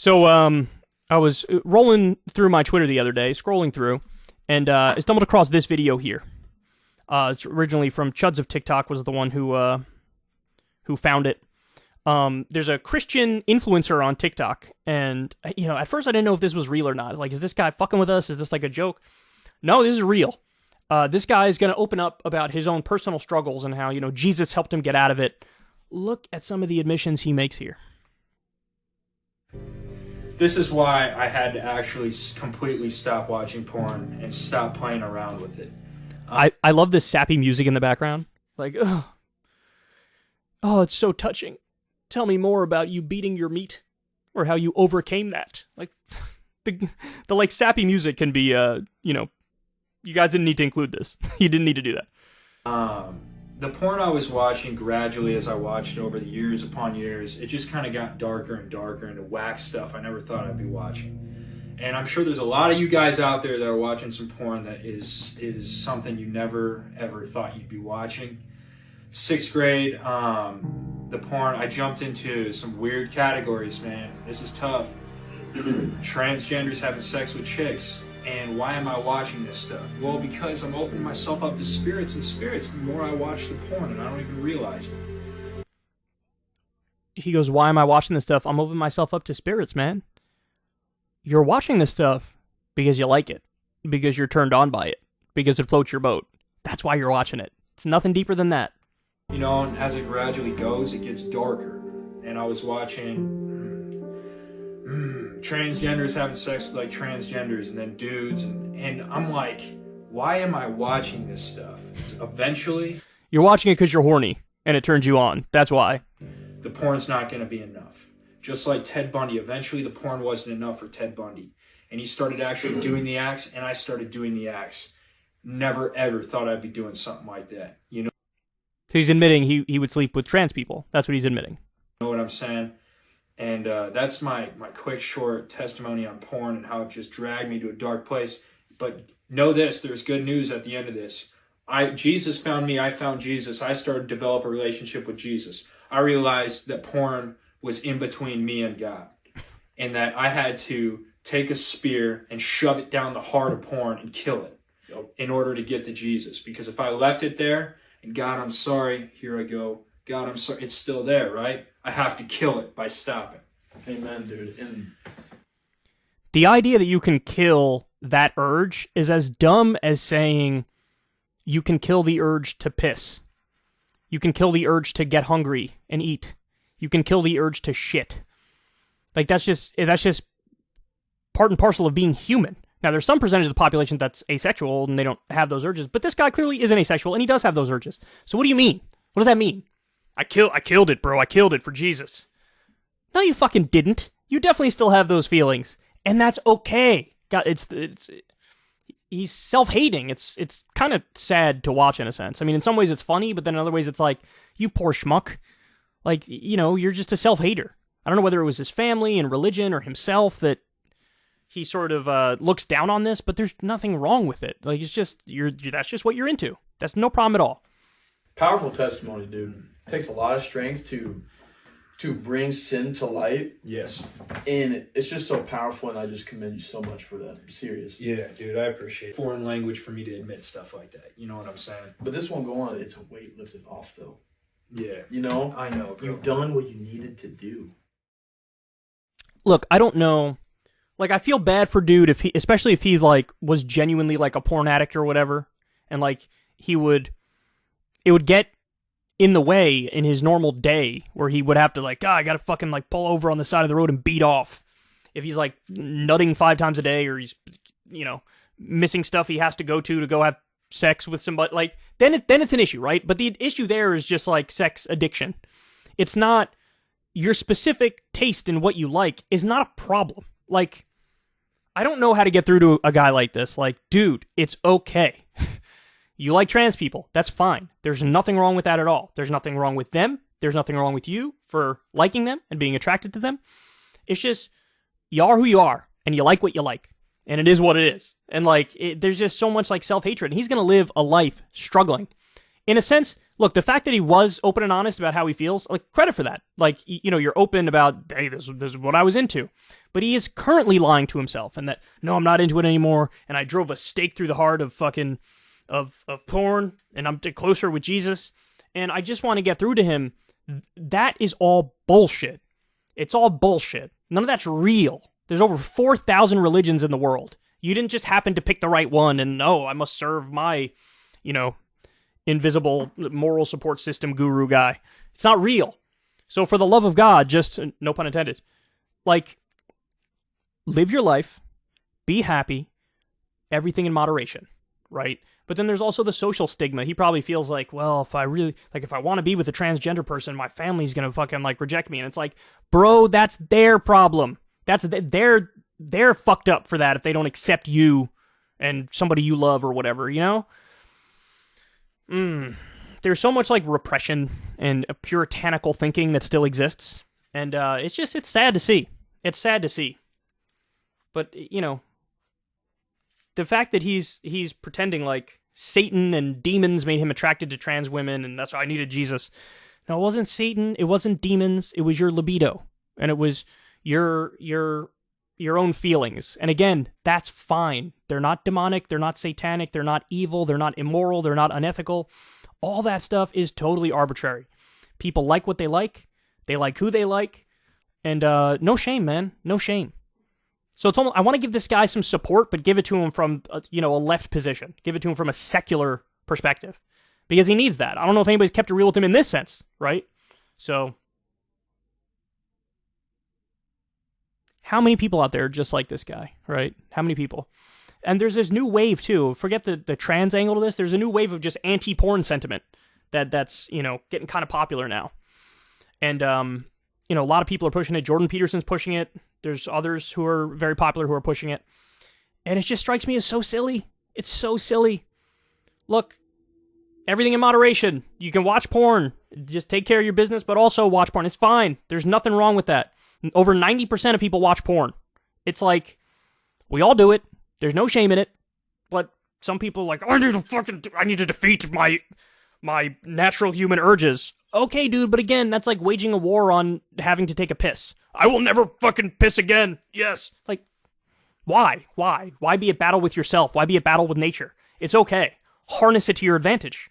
So, I was rolling through my Twitter the other day, scrolling through, and I stumbled across this video here. It's originally from Chuds of TikTok, was the one who found it. There's a Christian influencer on TikTok, and, at first I didn't know if this was real or not. Like, is this guy fucking with us? Is this like a joke? No, this is real. This guy is going to open up about his own personal struggles and how, Jesus helped him get out of it. Look at some of the admissions he makes here. This is why I had to actually completely stop watching porn and stop playing around with it. I love this sappy music in the background. Like, oh, it's so touching. Tell me more about you beating your meat, or how you overcame that. Like, the like sappy music can be, you guys didn't need to include this. You didn't need to do that. The porn I was watching gradually as I watched it over the years upon years, it just kind of got darker and darker into whack stuff I never thought I'd be watching. And I'm sure there's a lot of you guys out there that are watching some porn that is something you never ever thought you'd be watching. 6th grade, the porn, I jumped into some weird categories, man. This is tough. Transgenders having sex with chicks. And why am I watching this stuff? Well, because I'm opening myself up to spirits and spirits the more I watch the porn, and I don't even realize it. He goes, why am I watching this stuff? I'm opening myself up to spirits, man. You're watching this stuff because you like it, because you're turned on by it, because it floats your boat. That's why you're watching it. It's nothing deeper than that. And as it gradually goes, it gets darker. And I was watching transgenders having sex with like transgenders and then dudes, and I'm like, why am I watching this stuff? Eventually, you're watching it because you're horny and it turns you on. That's why. The porn's not going to be enough. Just like Ted Bundy, eventually the porn wasn't enough for Ted Bundy, and he started actually doing the acts, and I started doing the acts. Never ever thought I'd be doing something like that. So he's admitting he would sleep with trans people. That's what he's admitting. You know what I'm saying? And that's my quick, short testimony on porn and how it just dragged me to a dark place. But know this, there's good news at the end of this. Jesus found me, I found Jesus. I started to develop a relationship with Jesus. I realized that porn was in between me and God. And that I had to take a spear and shove it down the heart of porn and kill it in order to get to Jesus. Because if I left it there, and God, I'm sorry, here I go. God, I'm sorry, it's still there, right? I have to kill it by stopping. Amen, dude. And the idea that you can kill that urge is as dumb as saying you can kill the urge to piss. You can kill the urge to get hungry and eat. You can kill the urge to shit. Like, that's just part and parcel of being human. Now, there's some percentage of the population that's asexual and they don't have those urges, but this guy clearly isn't asexual and he does have those urges. So what do you mean? What does that mean? I killed it, bro. I killed it for Jesus. No, you fucking didn't. You definitely still have those feelings, and that's okay. God, he's self-hating. It's kind of sad to watch in a sense. I mean, in some ways it's funny, but then in other ways it's like, you poor schmuck. Like, you're just a self-hater. I don't know whether it was his family and religion or himself that he sort of looks down on this, but there's nothing wrong with it. Like, it's just that's just what you're into. That's no problem at all. Powerful testimony, dude. It takes a lot of strength to bring sin to light. Yes. And it's just so powerful, and I just commend you so much for that. I'm serious. Yeah, dude, I appreciate it. Foreign language for me to admit stuff like that. You know what I'm saying? But this won't go on. It's a weight lifted off, though. Yeah. I know, bro. You've done what you needed to do. Look, I don't know. Like, I feel bad for dude, especially if he, like, was genuinely, like, a porn addict or whatever. And, like, it would get in the way in his normal day where he would have to, like, I gotta fucking, like, pull over on the side of the road and beat off. If he's, like, nutting 5 times a day, or he's, missing stuff he has to go have sex with somebody, like, then it's an issue, right? But the issue there is just, like, sex addiction. It's not, your specific taste in what you like is not a problem. Like, I don't know how to get through to a guy like this. Like, dude, it's okay. You like trans people. That's fine. There's nothing wrong with that at all. There's nothing wrong with them. There's nothing wrong with you for liking them and being attracted to them. It's just, you are who you are, and you like what you like. And it is what it is. And, like, there's just so much, like, self-hatred. And he's going to live a life struggling. In a sense, look, the fact that he was open and honest about how he feels, like, credit for that. Like, you're open about, hey, this is what I was into. But he is currently lying to himself, and that, no, I'm not into it anymore, and I drove a stake through the heart of fucking, of porn, and I'm closer with Jesus, and I just want to get through to him. That is all bullshit. It's all bullshit. None of that's real. There's over 4,000 religions in the world. You didn't just happen to pick the right one and, oh, I must serve my, invisible moral support system guru guy. It's not real. So for the love of God, just, no pun intended, like, live your life, be happy, everything in moderation, right? But then there's also the social stigma. He probably feels like, well, if I want to be with a transgender person, my family's going to fucking, like, reject me. And it's like, bro, that's their problem. They're fucked up for that if they don't accept you and somebody you love or whatever, There's so much, like, repression and puritanical thinking that still exists. And it's sad to see. It's sad to see. But, the fact that he's pretending like Satan and demons made him attracted to trans women, and that's why I needed Jesus. No, it wasn't Satan. It wasn't demons. It was your libido, and it was your own feelings. And again, that's fine. They're not demonic. They're not satanic. They're not evil. They're not immoral. They're not unethical. All that stuff is totally arbitrary. People like what they like. They like who they like, and no shame, man. No shame. So it's almost, I want to give this guy some support, but give it to him from, a left position. Give it to him from a secular perspective. Because he needs that. I don't know if anybody's kept it real with him in this sense, right? So, how many people out there are just like this guy, right? How many people? And there's this new wave, too. Forget the trans angle to this. There's a new wave of just anti-porn sentiment that's, getting kind of popular now. And, a lot of people are pushing it. Jordan Peterson's pushing it. There's others who are very popular who are pushing it. And it just strikes me as so silly. It's so silly. Look, everything in moderation. You can watch porn. Just take care of your business, but also watch porn. It's fine. There's nothing wrong with that. Over 90% of people watch porn. It's like, we all do it. There's no shame in it. But some people are like, I need to defeat my natural human urges. Okay, dude, but again, that's like waging a war on having to take a piss. I will never fucking piss again. Yes. Like, why? Why? Why be at battle with yourself? Why be at battle with nature? It's okay. Harness it to your advantage.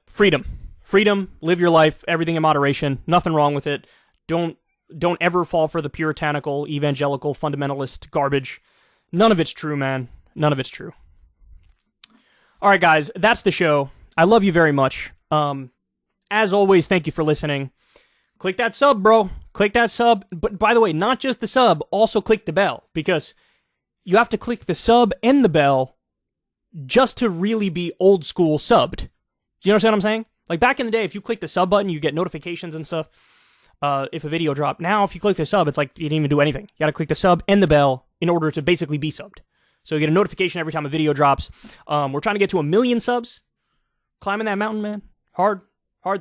Freedom. Freedom, live your life, everything in moderation, nothing wrong with it. Don't ever fall for the puritanical, evangelical, fundamentalist garbage. None of it's true, man. None of it's true. All right, guys, that's the show. I love you very much. As always, thank you for listening. Click that sub, bro. Click that sub. But by the way, not just the sub, also click the bell, because you have to click the sub and the bell just to really be old school subbed. Do you understand what I'm saying? Like back in the day, if you click the sub button, you get notifications and stuff if a video dropped. Now, if you click the sub, it's like you didn't even do anything. You got to click the sub and the bell in order to basically be subbed. So you get a notification every time a video drops. We're trying to get to 1 million subs. Climbing that mountain, man. Hard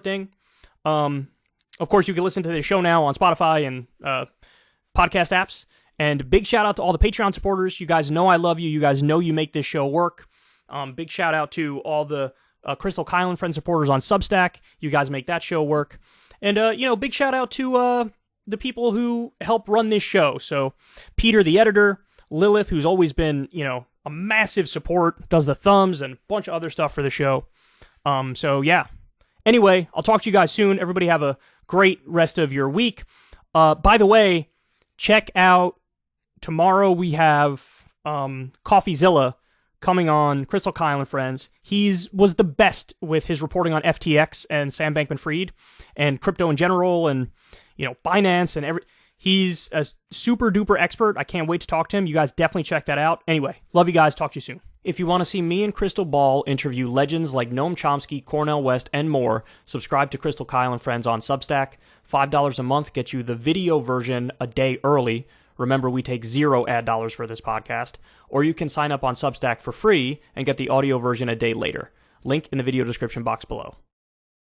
thing. Of course, you can listen to the show now on Spotify and podcast apps. And big shout out to all the Patreon supporters. You guys know I love you. You guys know you make this show work. Big shout out to all the Crystal, Kyle, and Friends supporters on Substack. You guys make that show work. And, big shout out to the people who help run this show. So, Peter, the editor, Lilith, who's always been, a massive support, does the thumbs and a bunch of other stuff for the show. So, yeah. Anyway, I'll talk to you guys soon. Everybody have a great rest of your week. By the way, check out, tomorrow we have CoffeeZilla coming on Crystal, Kyle, and Friends. Was the best with his reporting on FTX and Sam Bankman-Fried and crypto in general and, Binance and he's a super duper expert. I can't wait to talk to him. You guys definitely check that out. Anyway, love you guys. Talk to you soon. If you want to see me and Crystal Ball interview legends like Noam Chomsky, Cornel West, and more, subscribe to Crystal, Kyle, and Friends on Substack. $5 a month gets you the video version a day early. Remember, we take 0 ad dollars for this podcast. Or you can sign up on Substack for free and get the audio version a day later. Link in the video description box below.